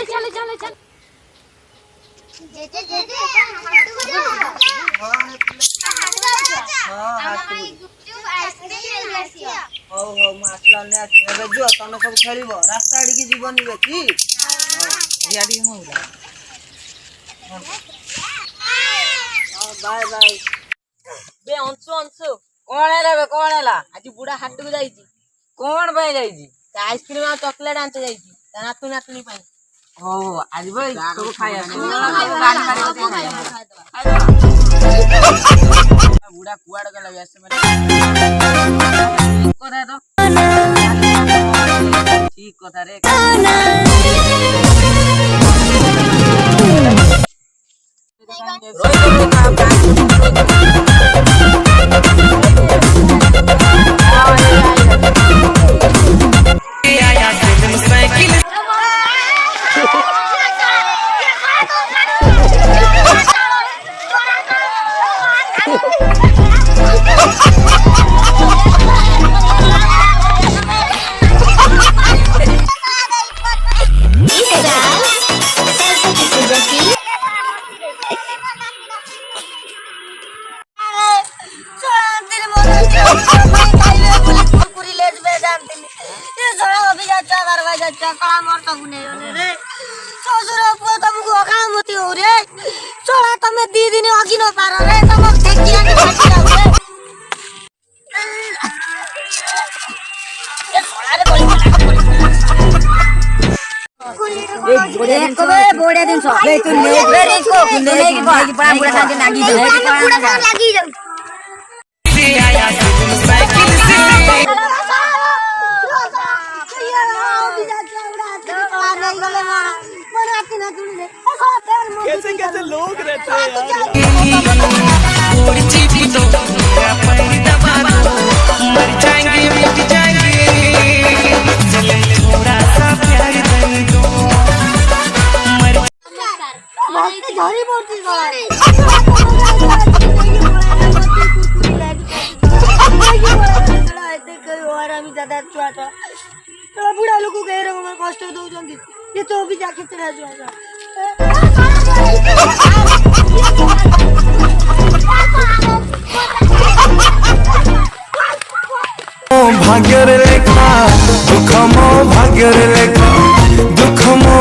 चल चल चल जो तुम सब खेल रास्ता आड़ की जीवन बेची बाय बाय बे अंशु अंशु कौन है बे कौन है आज बुढ़ा हाट को जाई कौन भाई जाई आइसक्रीम और चॉकलेट आनते जाई नातू नातुनी पाई ओ आज भाई सब खाया बुढ़ा कुआड़ के लगे ऐसे कथा तो ठीक कथा रे बोड़े दिन सो ले तू ले की बड़ा बुढ़ा सांझे नागी दे बुढ़ा सांझ लागी जाऊ से आया साइकिल से कैसे कैसे लोग रहते हैं यार थोड़ी चीपी तो मेरा पैर दबा दो मर जाएंगे मिट जाएंगे चले थोड़ा सा प्यार दे दो झड़ी बोलती बुढ़ा लोग गए कष्ट दौरान ये तो भी जाके चढ़ा जाएगा भाग्यर लेखा दुख मो भाग्यर लेखा दुख मो